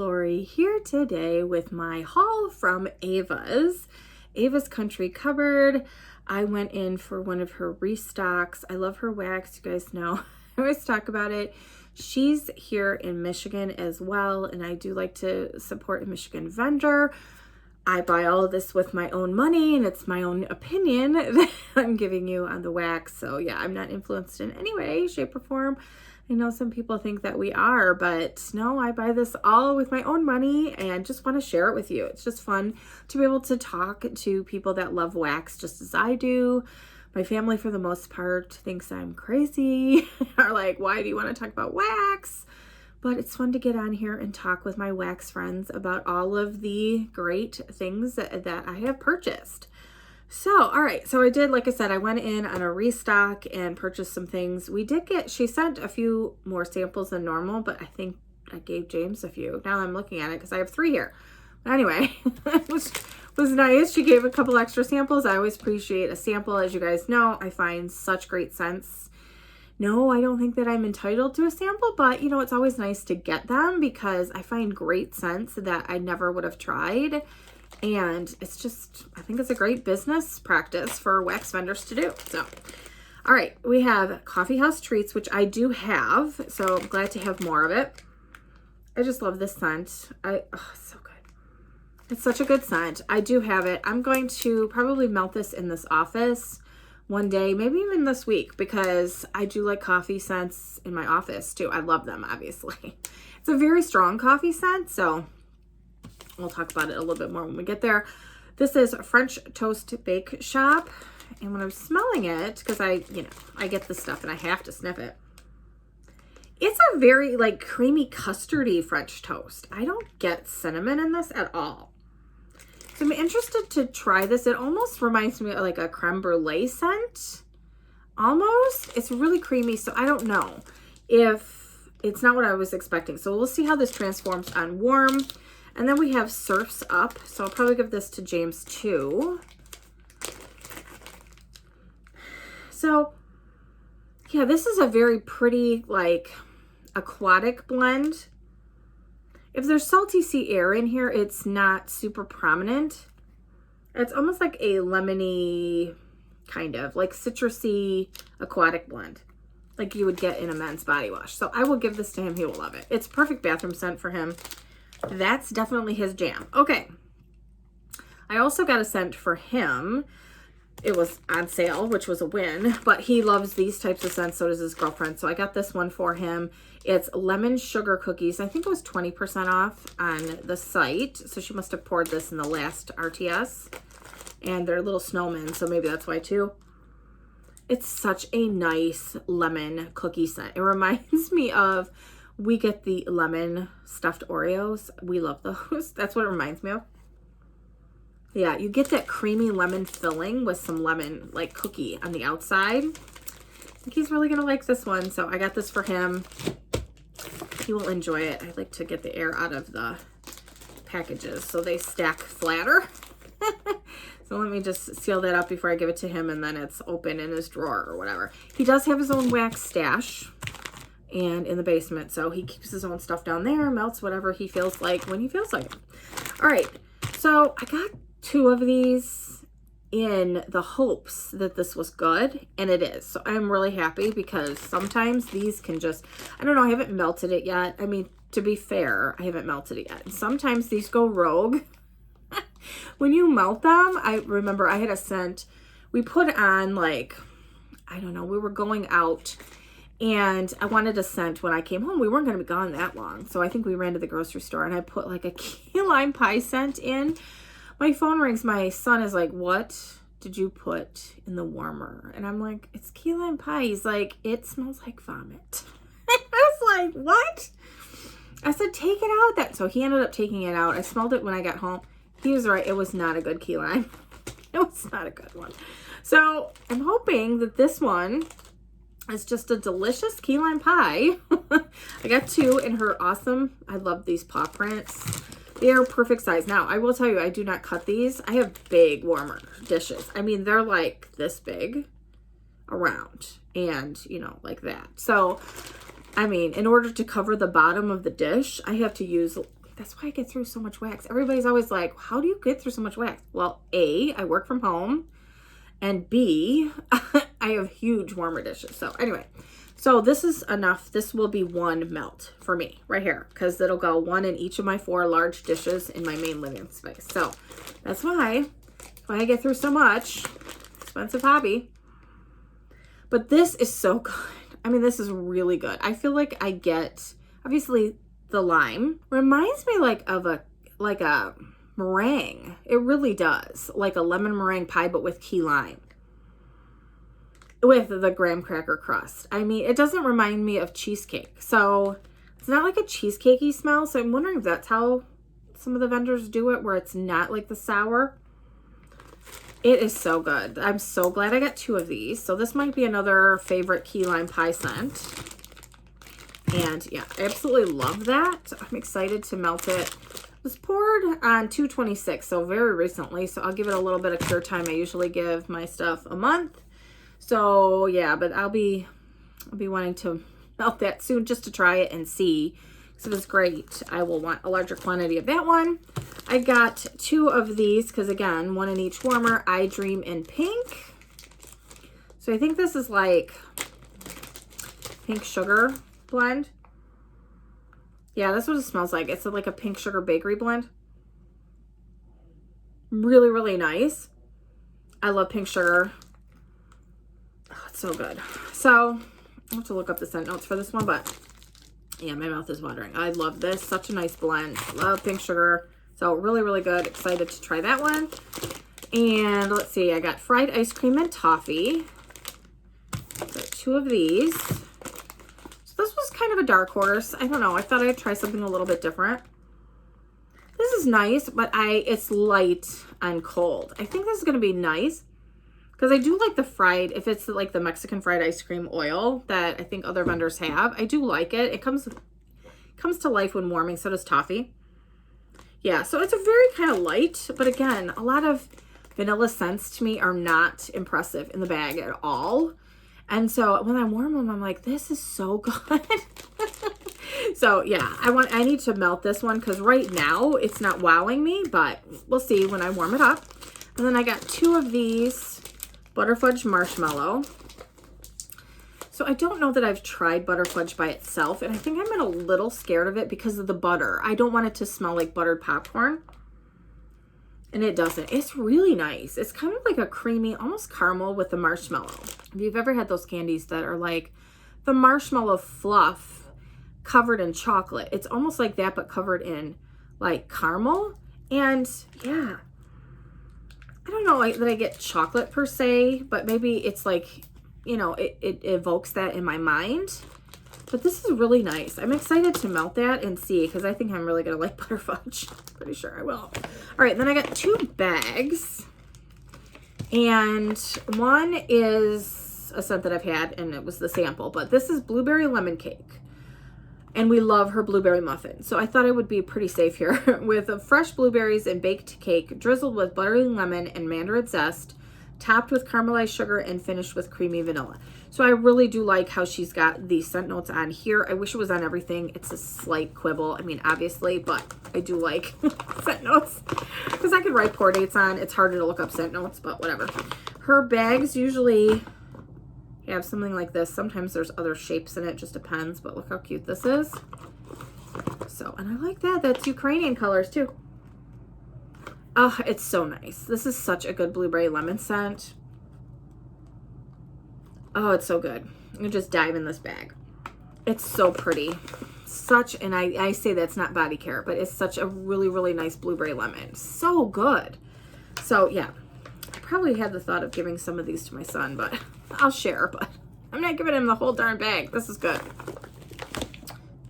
Lori here today with my haul from Ava's Country Cupboard. I went in for one of her restocks. I love her wax, you guys know. I always talk about it. She's here in Michigan as well, and I do like to support a Michigan vendor. I buy all of this with my own money, and it's my own opinion that I'm giving you on the wax. So yeah, I'm not influenced in any way, shape, or form. I know some people think that we are, but no, I buy this all with my own money and just want to share it with you. It's just fun to be able to talk to people that love wax just as I do. My family, for the most part, thinks I'm crazy. Are like, why do you want to talk about wax? But it's fun to get on here and talk with my wax friends about all of the great things that I have purchased. So, all right. So I did, like I said, I went in on a restock and purchased some things. She sent a few more samples than normal, but I think I gave James a few. Now I'm looking at it because I have 3 here. But anyway, it was nice. She gave a couple extra samples. I always appreciate a sample. As you guys know, I find such great scents. No, I don't think that I'm entitled to a sample, but it's always nice to get them because I find great scents that I never would have tried. And it's just, I think it's a great business practice for wax vendors to do. So, all right, we have Coffee House Treats, which I do have. So I'm glad to have more of it. I just love this scent. It's so good. It's such a good scent. I do have it. I'm going to probably melt this in this office one day, maybe even this week, because I do like coffee scents in my office too. I love them, obviously. It's a very strong coffee scent, so we'll talk about it a little bit more when we get there. This is French Toast Bake Shop. And when I'm smelling it, because I get this stuff and I have to sniff it. It's a very creamy custardy French toast. I don't get cinnamon in this at all. So I'm interested to try this. It almost reminds me of like a creme brulee scent. Almost. It's really creamy. So I don't know if it's not what I was expecting. So we'll see how this transforms on warm. And then we have Surf's Up. So I'll probably give this to James too. So yeah, this is a very pretty aquatic blend. If there's salty sea air in here, it's not super prominent. It's almost like a lemony kind of citrusy aquatic blend like you would get in a men's body wash. So I will give this to him. He will love it. It's perfect bathroom scent for him. That's definitely his jam. Okay. I also got a scent for him. It was on sale, which was a win, but he loves these types of scents. So does his girlfriend. So I got this one for him. It's lemon sugar cookies. I think it was 20% off on the site. So she must have poured this in the last RTS, and they're little snowmen. So maybe that's why too. It's such a nice lemon cookie scent. It reminds me of, we get the lemon stuffed Oreos. We love those. That's what it reminds me of. Yeah, you get that creamy lemon filling with some lemon cookie on the outside. I think he's really gonna like this one. So I got this for him. He will enjoy it. I like to get the air out of the packages so they stack flatter. So let me just seal that up before I give it to him, and then it's open in his drawer or whatever. He does have his own wax stash and in the basement, so he keeps his own stuff down there, melts whatever he feels like when he feels like it. All right, so I got 2 of these in the hopes that this was good, and it is. So I'm really happy because sometimes these can just, I don't know, I haven't melted it yet. I mean, to be fair, I haven't melted it yet. And sometimes these go rogue. When you melt them, I remember I had a scent we put on I don't know, we were going out and I wanted a scent when I came home. We weren't going to be gone that long. So I think we ran to the grocery store and I put a key lime pie scent in. My phone rings. My son is like, what did you put in the warmer? And I'm like, it's key lime pie. He's like, it smells like vomit. I was like, what? I said, take it out. So he ended up taking it out. I smelled it when I got home. He was right. It was not a good key lime. It was not a good one. So I'm hoping that this one is just a delicious key lime pie. I got 2 in her awesome, I love these paw prints. They are perfect size. Now, I will tell you, I do not cut these. I have big warmer dishes. I mean, they're like this big around and, like that. So, I mean, in order to cover the bottom of the dish, I have to use That's why I get through so much wax. Everybody's always like, how do you get through so much wax? Well, A, I work from home, and B, I have huge warmer dishes. So anyway, so this is enough. This will be one melt for me right here, because it'll go one in each of my 4 large dishes in my main living space. So that's why I get through so much. Expensive hobby. But this is so good. I mean, this is really good. I feel like I get, obviously the lime reminds me like of a meringue. It really does. Like a lemon meringue pie, but with key lime. With the graham cracker crust. I mean, it doesn't remind me of cheesecake. So it's not like a cheesecakey smell. So I'm wondering if that's how some of the vendors do it, where it's not like the sour. It is so good. I'm so glad I got 2 of these. So this might be another favorite key lime pie scent. And yeah, I absolutely love that. I'm excited to melt it. It was poured on 2/26, so very recently. So I'll give it a little bit of cure time. I usually give my stuff a month. So yeah, but I'll be wanting to melt that soon just to try it and see. So if it's great, I will want a larger quantity of that one. I got 2 of these because, again, 1 in each warmer. I Dream in Pink. So I think this is like pink sugar blend. Yeah, that's what it smells like. It's like a pink sugar bakery blend. Really, really nice. I love pink sugar. Oh, it's so good. So I have to look up the scent notes for this one, but yeah, my mouth is watering. I love this. Such a nice blend. Love pink sugar. So really, really good. Excited to try that one. And let's see. I got fried ice cream and toffee. Got 2 of these. So this was kind of a dark horse. I don't know. I thought I'd try something a little bit different. This is nice, but it's light and cold. I think this is going to be nice. Because I do like the fried, if it's like the Mexican fried ice cream oil that I think other vendors have. I do like it. It comes to life when warming. So does toffee. Yeah, so it's a very kind of light. But again, a lot of vanilla scents to me are not impressive in the bag at all. And so when I warm them, I'm like, this is so good. So yeah, I need to melt this one because right now it's not wowing me. But we'll see when I warm it up. And then I got 2 of these. Butterfudge marshmallow. So I don't know that I've tried butterfudge by itself, and I think I'm a little scared of it because of the butter. I don't want it to smell like buttered popcorn, and it doesn't. It's really nice. It's kind of like a creamy, almost caramel with the marshmallow. If you've ever had those candies that are like the marshmallow fluff covered in chocolate, it's almost like that, but covered in like caramel. And yeah, I don't know that I get chocolate per se, but maybe it's like, you know, it evokes that in my mind. But this is really nice. I'm excited to melt that and see, because I think I'm really going to like butterfudge. Pretty sure I will. All right, then I got 2 bags. And one is a scent that I've had, and it was the sample. But this is blueberry lemon cake. And we love her blueberry muffin. So I thought I would be pretty safe here with fresh blueberries and baked cake, drizzled with buttery lemon and mandarin zest, topped with caramelized sugar, and finished with creamy vanilla. So I really do like how she's got the scent notes on here. I wish it was on everything. It's a slight quibble. I mean, obviously, but I do like scent notes because I could write pour dates on. It's harder to look up scent notes, but whatever. Her bags usually have something like this. Sometimes there's other shapes in it, just depends, but look how cute this is. So, and I like that. That's Ukrainian colors too. Oh, it's so nice. This is such a good blueberry lemon scent. Oh, it's so good. I'm gonna just dive in this bag. It's so pretty. Such, and I say that's not body care, but it's such a really, really nice blueberry lemon. So good. So yeah, I probably had the thought of giving some of these to my son, but I'll share, but I'm not giving him the whole darn bag. This is good.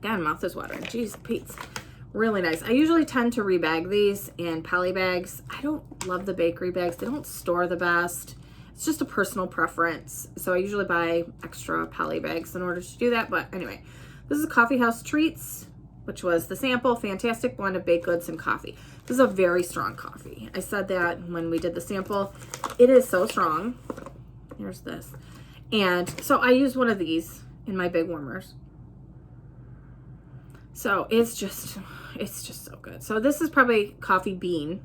God, mouth is watering. Jeez, Pete's really nice. I usually tend to rebag these in poly bags. I don't love the bakery bags. They don't store the best. It's just a personal preference. So I usually buy extra poly bags in order to do that. But anyway, this is Coffee House Treats, which was the sample. Fantastic blend of baked goods and coffee. This is a very strong coffee. I said that when we did the sample. It is so strong. Here's this. And so I use one of these in my big warmers. So it's just so good. So this is probably Coffee Bean,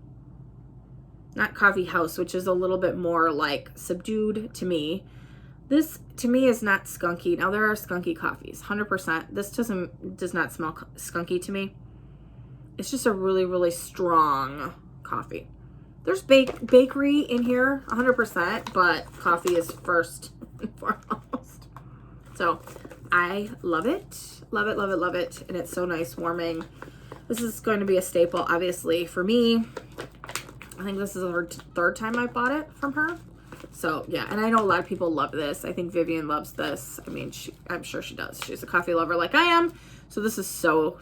not Coffee House, which is a little bit more like subdued to me. This to me is not skunky. Now there are skunky coffees, 100%. This does not smell skunky to me. It's just a really, really strong coffee. There's bakery in here, 100%, but coffee is first and foremost. So I love it. Love it, love it, love it. And it's so nice, warming. This is going to be a staple, obviously, for me. I think this is the third time I bought it from her. So yeah, and I know a lot of people love this. I think Vivian loves this. I mean, I'm sure she does. She's a coffee lover like I am. So this is so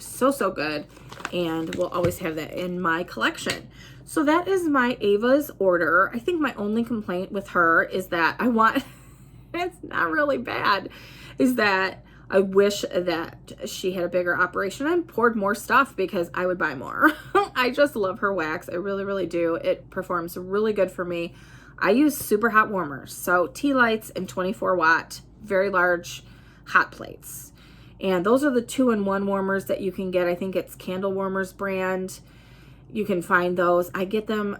good. And we'll always have that in my collection. So that is my Ava's order. I think my only complaint with her is that I want, it's not really bad, is that I wish that she had a bigger operation and poured more stuff because I would buy more. I just love her wax. I really, really do. It performs really good for me. I use super hot warmers. So tea lights and 24 watt, very large hot plates. And those are the 2-in-1 warmers that you can get. I think it's Candle Warmers brand. You can find those. I get them,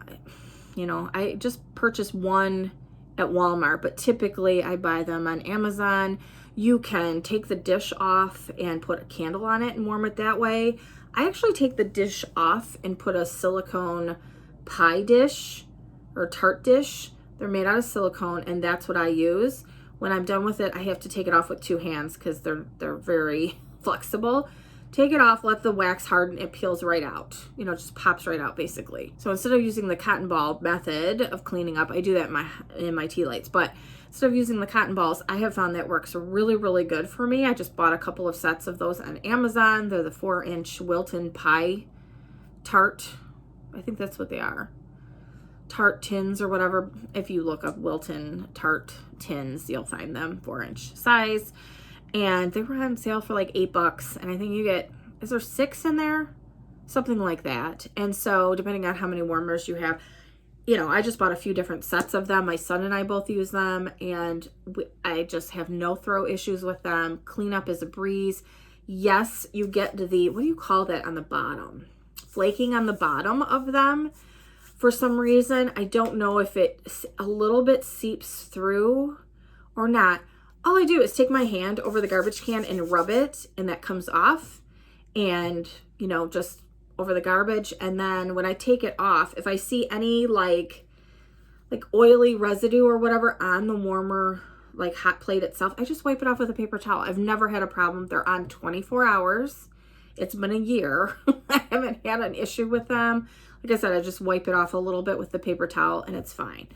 you know, I just purchased one at Walmart, but typically I buy them on Amazon. You can take the dish off and put a candle on it and warm it that way. I actually take the dish off and put a silicone pie dish or tart dish. They're made out of silicone, and that's what I use. When I'm done with it, I have to take it off with 2 hands because they're very flexible. Take it off, let the wax harden, it peels right out. You know, just pops right out basically. So instead of using the cotton ball method of cleaning up, I do that in my tea lights, but instead of using the cotton balls, I have found that works really, really good for me. I just bought a couple of sets of those on Amazon. They're the 4-inch Wilton pie tart. I think that's what they are. Tart tins or whatever. If you look up Wilton tart tins, you'll find them, 4-inch size. And they were on sale for like $8. And I think you get, is there 6 in there? Something like that. And so depending on how many warmers you have, you know, I just bought a few different sets of them. My son and I both use them, and I just have no throw issues with them. Cleanup is a breeze. Yes, you get the, what do you call that on the bottom? Flaking on the bottom of them. For some reason, I don't know if it a little bit seeps through or not. All I do is take my hand over the garbage can and rub it, and that comes off, and, you know, just over the garbage. And then when I take it off, if I see any like oily residue or whatever on the warmer, like hot plate itself, I just wipe it off with a paper towel. I've never had a problem. They're on 24 hours. It's been a year. I haven't had an issue with them. Like I said, I just wipe it off a little bit with the paper towel and it's fine.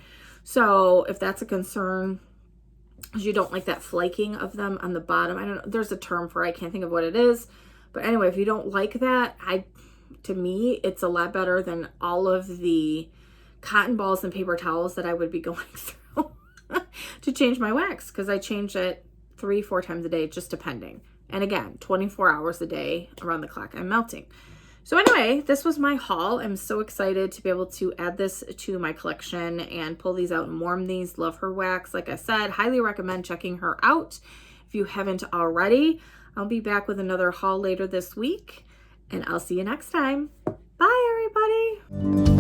So if that's a concern, you don't like that flaking of them on the bottom, I don't know, there's a term for it. I can't think of what it is. But anyway, if you don't like that, to me, it's a lot better than all of the cotton balls and paper towels that I would be going through to change my wax, because I change it 3-4 times a day, just depending. And again, 24 hours a day around the clock, I'm melting. So anyway, this was my haul. I'm so excited to be able to add this to my collection and pull these out and warm these. Love her wax. Like I said, highly recommend checking her out if you haven't already. I'll be back with another haul later this week, and I'll see you next time. Bye, everybody.